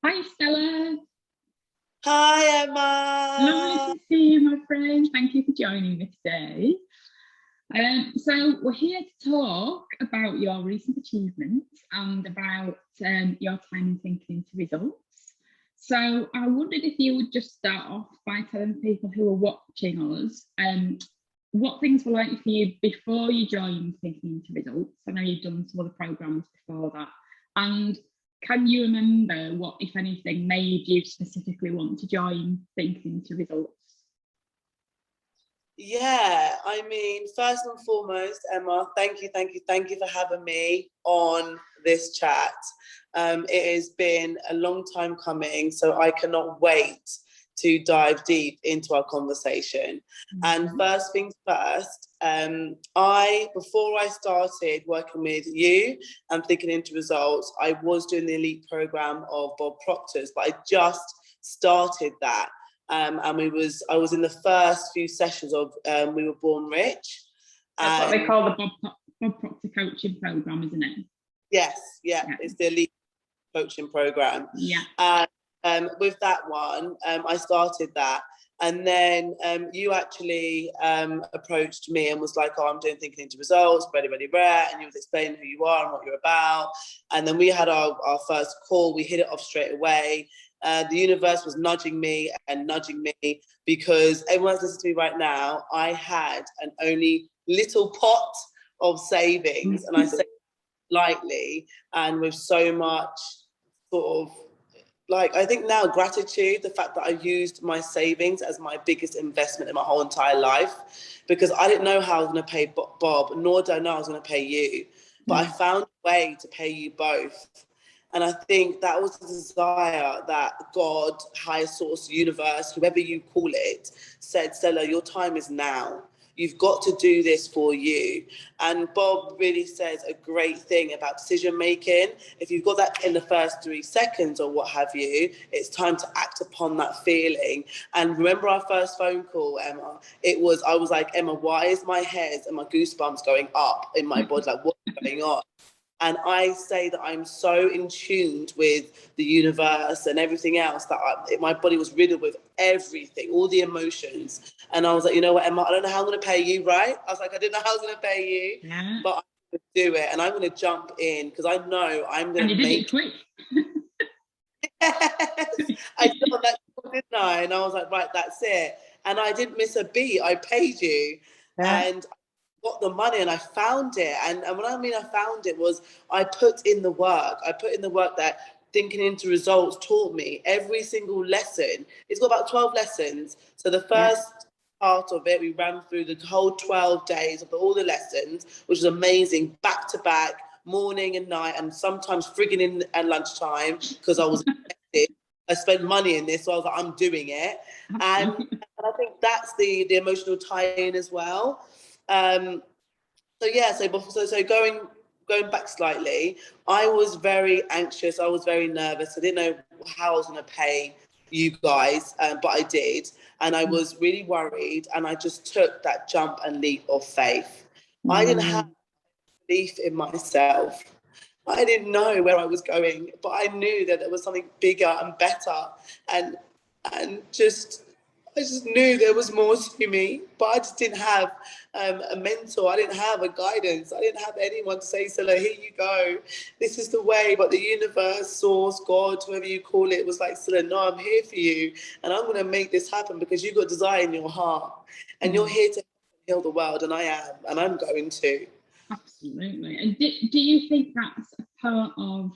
Hi, Stella. Hi, Lovely Emma. to see you, my friend. Thank you for joining me today. So we're here to talk about your recent achievements and about your time in thinking into results. So I wondered if you would just start off by telling people who are watching us what things were like for you before you joined Thinking into Results. I know you've done some other programs before that. And can you remember what, if anything, made you specifically want to join Thinking into Results? Yeah, I mean, first and foremost, Emma, thank you for having me on this chat. It has been a long time coming, so I cannot wait to dive deep into our conversation. And first things first, before I started working with you and Thinking into Results, I was doing the elite program of Bob Proctor's, but I just started that. And I was in the first few sessions of We Were Born Rich. That's what they call the Bob Proctor coaching program, isn't it? Yes, yeah, it's the elite coaching program. Yeah. With that one, I started that. And then you actually approached me and was like, oh, I'm doing Thinking into Results, ready, and you was explaining who you are and what you're about. And then we had our first call. We hit it off straight away. The universe was nudging me because everyone's listening to me right now. I had an only little pot of savings, and I say lightly and with so much sort of, like, I think now gratitude, the fact that I used my savings as my biggest investment in my whole entire life, because I didn't know how I was going to pay Bob, nor did I know I was going to pay you, but I found a way to pay you both. And I think that was the desire that God, higher source, universe, whoever you call it, said, Stella, your time is now. You've got to do this for you. And Bob really says a great thing about decision making. If you've got that in the first 3 seconds or what have you, it's time to act upon that feeling. And remember our first phone call, Emma? I was like, Emma, why is my hairs and my goosebumps going up in my body? Like, what's going on? And I say that I'm so in tune with the universe and everything else that my body was riddled with everything, all the emotions. And I was like, you know what, Emma, I don't know how I'm going to pay you, right? I was like, I didn't know how I was going to pay you, but I'm going to do it. And I'm going to jump in because I know I'm going to make it quick. Yes, I saw that, didn't I? And I was like, right, that's it. And I didn't miss a beat. I paid you. And got the money and I found it. And what I mean I found it was I put in the work. I put in the work that Thinking into Results taught me. Every single lesson. It's got about 12 lessons. So the first part of it, we ran through the whole 12 days of all the lessons, which was amazing, back to back, morning and night, and sometimes frigging in at lunchtime because I was I spent money in this, so I was like, I'm doing it. And I think that's the emotional tie-in as well. So going back slightly, I was very anxious. I was very nervous. I didn't know how I was going to pay you guys, but I did, and I was really worried. And I just took that jump and leap of faith. I didn't have belief in myself. I didn't know where I was going, but I knew that there was something bigger and better, and I just knew there was more to me, but I just didn't have a mentor. I didn't have a guidance. I didn't have anyone to say, Stella, here you go. This is the way. But the universe, source, God, whoever you call it, was like, Stella, no, I'm here for you. And I'm going to make this happen because you've got desire in your heart. And you're here to heal the world. And I am. And I'm going to. Absolutely. And do you think that's a part of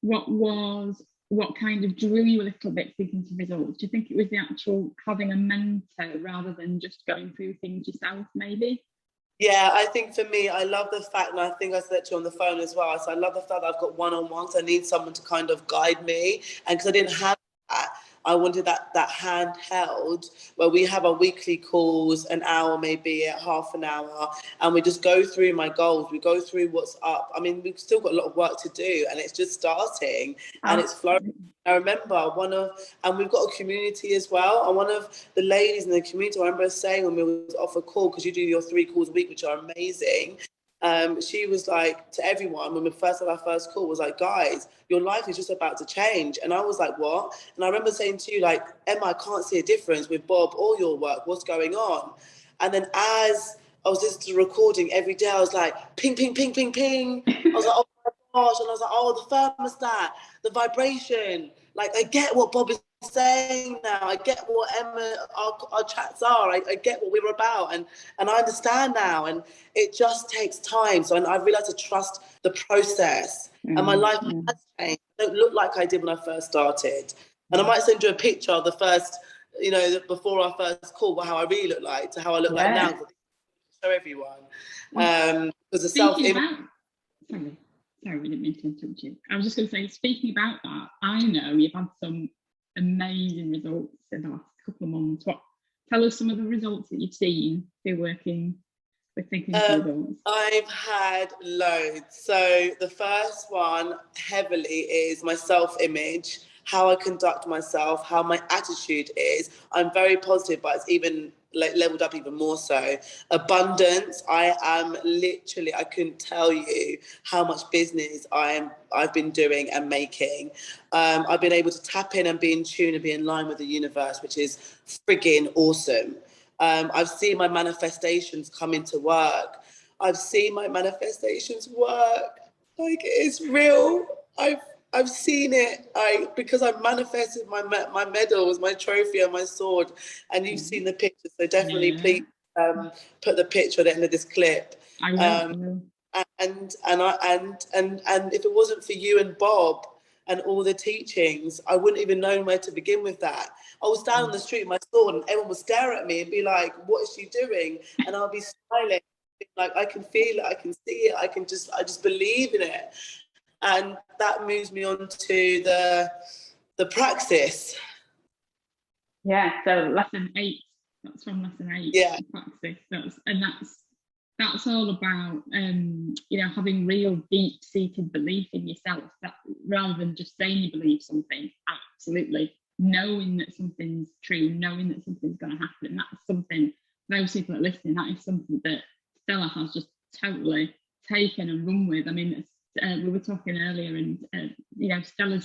what kind of drew you a little bit Thinking to Results? Do you think it was the actual having a mentor rather than just going through things yourself, maybe? Yeah, I think for me, I love the fact, and I think I said to you on the phone as well, so I love the fact that I've got one-on-ones. I need someone to kind of guide me. And because I didn't have that, I wanted that handheld where we have our weekly calls, an hour, maybe at half an hour, and we just go through my goals. We go through what's up. I mean, we've still got a lot of work to do, and it's just starting, and it's flourishing. I remember and we've got a community as well. And one of the ladies in the community, I remember saying when we was off a call, because you do your 3 calls a week, which are amazing. she was like, to everyone, when we first had our first call, was like, guys, your life is just about to change. And I was like, what? And I remember saying to you, like, Emma, I can't see a difference with Bob or your work. What's going on? And then as I was listening to the recording every day, I was like, ping, ping, ping, ping, ping. I was like, oh my gosh. And I was like, oh, the thermostat, the vibration. Like, I get what Bob is saying now. I get what Emma, our chats are. I get what we were about. And I understand now. And it just takes time. So I realized to trust the process. And my life has changed. I don't look like I did when I first started. And I might send you a picture of the first, you know, before our first call, how I really look like to how I look like now. Show everyone. Because the self-image. Sorry, we didn't mean to interrupt you. I was just going to say, speaking about that, I know you've had some amazing results in the last couple of months. Tell us some of the results that you've seen through working with Thinking Into Results. I've had loads. So the first one heavily is my self-image, how I conduct myself, how my attitude is. I'm very positive, but it's even like leveled up even more so. Abundance, I am literally, I couldn't tell you how much business I've been doing and making. I've been able to tap in and be in tune and be in line with the universe, which is frigging awesome. I've seen my manifestations come into work. I've seen my manifestations work. Like, it's real. I've seen it. Because I manifested my medals, my trophy, and my sword. And you've seen the picture, so definitely please put the picture at the end of this clip. I will. And if it wasn't for you and Bob and all the teachings, I wouldn't even know where to begin with that. I would stand on the street with my sword and everyone would stare at me and be like, what is she doing? And I'll be smiling. Like, I can feel it, I can see it, I just believe in it. And that moves me on to the praxis. Yeah, so lesson 8. That's from lesson 8. Yeah. Praxis. That's all about having real deep-seated belief in yourself, that rather than just saying you believe something, absolutely knowing that something's true, knowing that something's going to happen. That's something, those people that are listening, that is something that Stella has just totally taken and run with. I mean, we were talking earlier, and Stella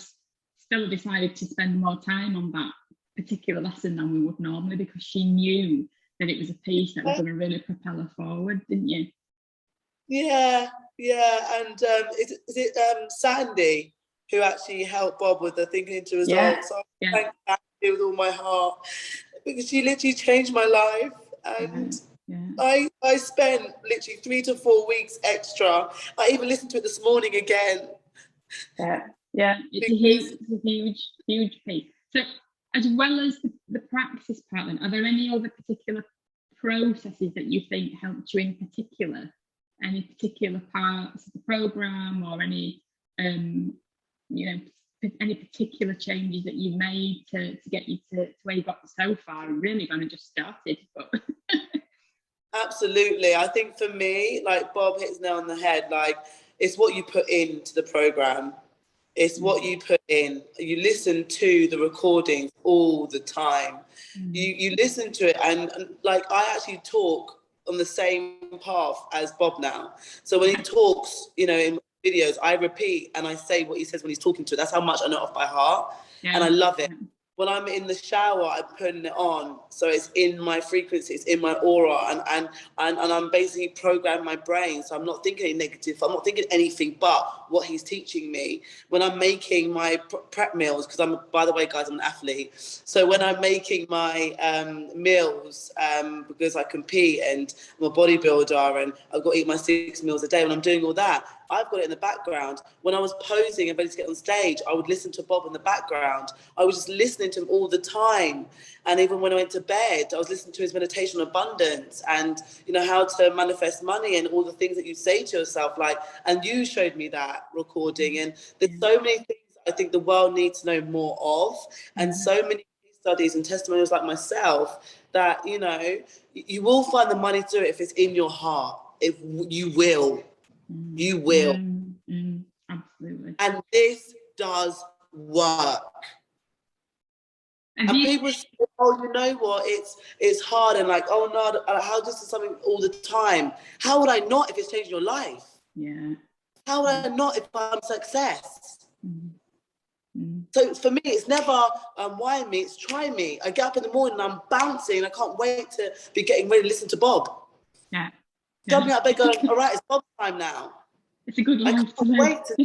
decided to spend more time on that particular lesson than we would normally, because she knew that it was a piece that was going to really propel her forward, didn't you? Yeah. And is it Sandy who actually helped Bob with the Thinking Into Results? Yeah. Thank Sandy with all my heart, because she literally changed my life. And I spent literally 3 to 4 weeks extra. I even listened to it this morning again. Yeah, it's a huge piece. So, as well as the practice part, then, are there any other particular processes that you think helped you in particular? Any particular parts of the program, or any any particular changes that you made to get you to where you got so far, and really only just started? But absolutely, I think for me, like Bob hits nail on the head. Like, it's what you put into the program. It's what you put in. You listen to the recordings all the time. You listen to it, and like, I actually talk on the same path as Bob now. So when he talks, in videos, I repeat and I say what he says when he's talking to it. That's how much I know it off by heart, and I love it. When I'm in the shower, I'm putting it on, so it's in my frequency, it's in my aura, and I'm basically programming my brain, so I'm not thinking any negative, I'm not thinking anything but what he's teaching me. When I'm making my prep meals, because by the way, guys, I'm an athlete, so when I'm making my meals, because I compete and I'm a bodybuilder and I've got to eat my 6 meals a day, when I'm doing all that, I've got it in the background. When I was posing and ready to get on stage, I would listen to Bob in the background. I was just listening to him all the time. And even when I went to bed, I was listening to his meditation on abundance and, how to manifest money and all the things that you say to yourself. And you showed me that recording. And there's so many things I think the world needs to know more of. And so many studies and testimonials like myself that, you will find the money to do it if it's in your heart. If you will. You will. Absolutely. And this does work. And people say, oh, you know what, it's hard, and like, oh no, how this is something all the time. How would I not if it's changed your life? Yeah. How would I not if I'm success? Mm-hmm. So for me, it's never why me, it's try me. I get up in the morning, I'm bouncing, I can't wait to be getting ready to listen to Bob. Yeah. Jumping out of bed going, all right, it's Bob time now. It's a good life to live. Wait to...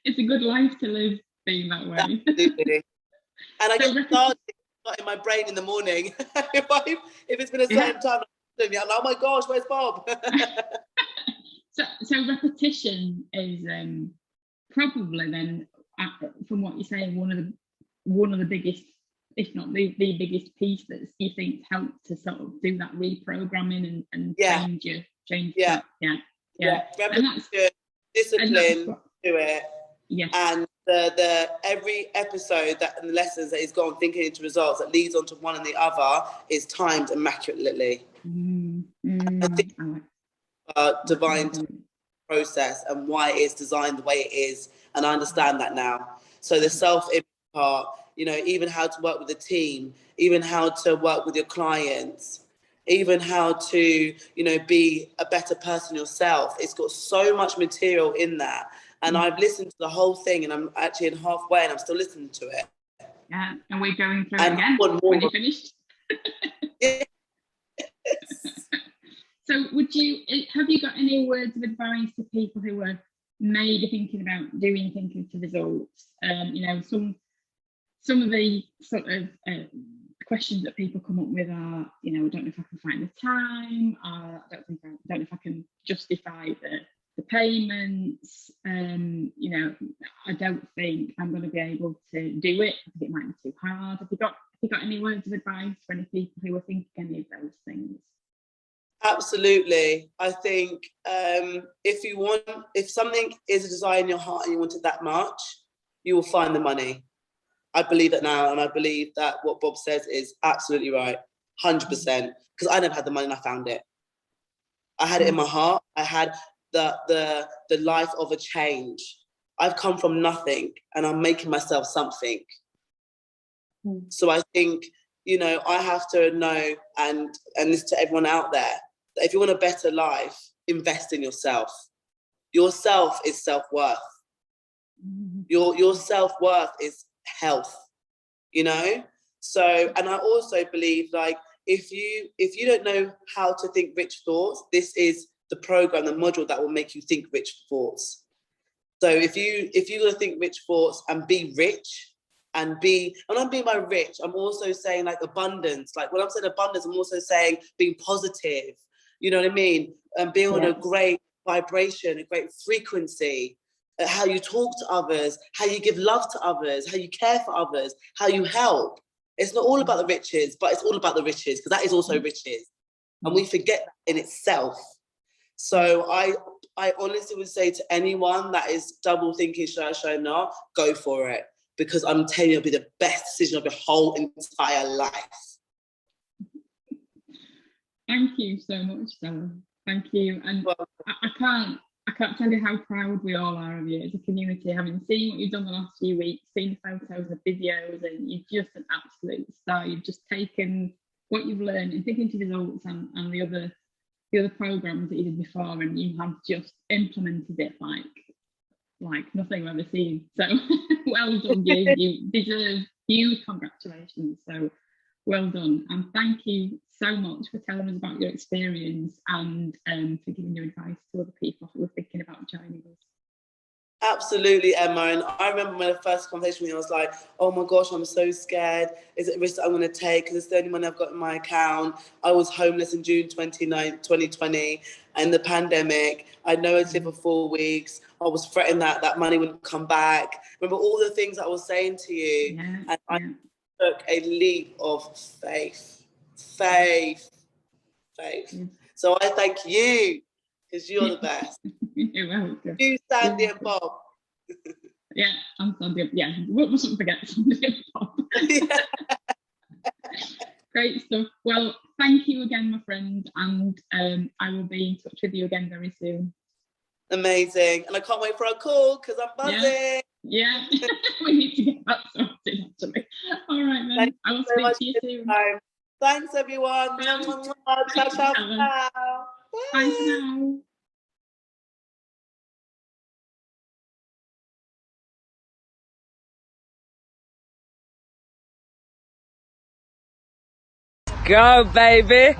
It's a good life to live being that way. Absolutely. And I get started in my brain in the morning. if it's been a certain time, I'm like, oh my gosh, where's Bob? so repetition is probably then, from what you're saying, one of the biggest, if not the biggest piece that you think helped to sort of do that reprogramming and change Yeah. Repetition, discipline to it. Yeah. And the every episode that and the lessons that is gone thinking into results that leads on to one and the other is timed immaculately. I think divine process and why it's designed the way it is, and I understand that now. So the self-image part, you know, even how to work with the team, even how to work with your clients, even how to, you know, be a better person yourself. It's got so much material in that. And I've listened to the whole thing, and I'm actually in halfway, and I'm still listening to it. Yeah, and we're going through it again when you're finished. Yes. So have you got any words of advice to people who are maybe thinking about thinking to results? You know, some of the sort of questions that people come up with are, you know, I don't know if I can find the time, I don't know if I can justify the payments, you know, I don't think I'm going to be able to do it. I think it might be too hard. Have you got any words of advice for any people who are thinking any of those things? Absolutely. I think if something is a desire in your heart and you want it that much, you will find the money. I believe that now, and I believe that what Bob says is absolutely right, 100%. Because I never had the money and I found it. I had it in my heart. I had the life of a change. I've come from nothing and I'm making myself something. So I think, you know, I have to know, and this to everyone out there, that if you want a better life, invest in yourself. Yourself is self-worth. Your self-worth is health, you know? So, and I also believe, like, if you don't know how to think rich thoughts, this is the program, the module that will make you think rich thoughts. So if you're going to think rich thoughts and be rich, and when I'm being by rich, I'm also saying like abundance. Like when I'm saying abundance, I'm also saying being positive. You know what I mean? And being on a great vibration, a great frequency. How you talk to others, how you give love to others, how you care for others, how you help. It's not all about the riches, but it's all about the riches, because that is also riches. And we forget that in itself. So I honestly would say to anyone that is double thinking, should I not, go for it. Because I'm telling you, it'll be the best decision of your whole entire life. Thank you so much, Stella. Thank you. And I can't tell you how proud we all are of you as a community, having seen what you've done the last few weeks, seen the photos and the videos, and you're just an absolute star. You've just taken what you've learned and thinking to results and the other programs that you did before, and you have just implemented it like nothing I've ever seen. So well done, you deserve huge congratulations. So well done, and thank you so much for telling us about your experience and for giving your advice to other people who are thinking about joining us. Absolutely, Emma. And I remember when the first conversation with you, I was like, oh my gosh, I'm so scared. Is it a risk that I'm going to take? Because it's the only money I've got in my account. I was homeless in June 2020, and the pandemic. I had nowhere to live for 4 weeks. I was threatened that money wouldn't come back. Remember all the things I was saying to you. I took a leap of faith. So I thank you, because you're the best. You're welcome. You, Sandy and Bob. Yeah, I'm Sandy. Yeah, we mustn't forget Sandy and Bob. Great stuff. Well, thank you again, my friend, and I will be in touch with you again very soon. Amazing. And I can't wait for our call, because I'm buzzing. Yeah. We need to get that sorted. do that to me. All right then. Thank I will so speak much to you for your soon. time. Thanks, everyone. Bye. Ciao, ciao for Bye. now. Bye for now. Go, baby.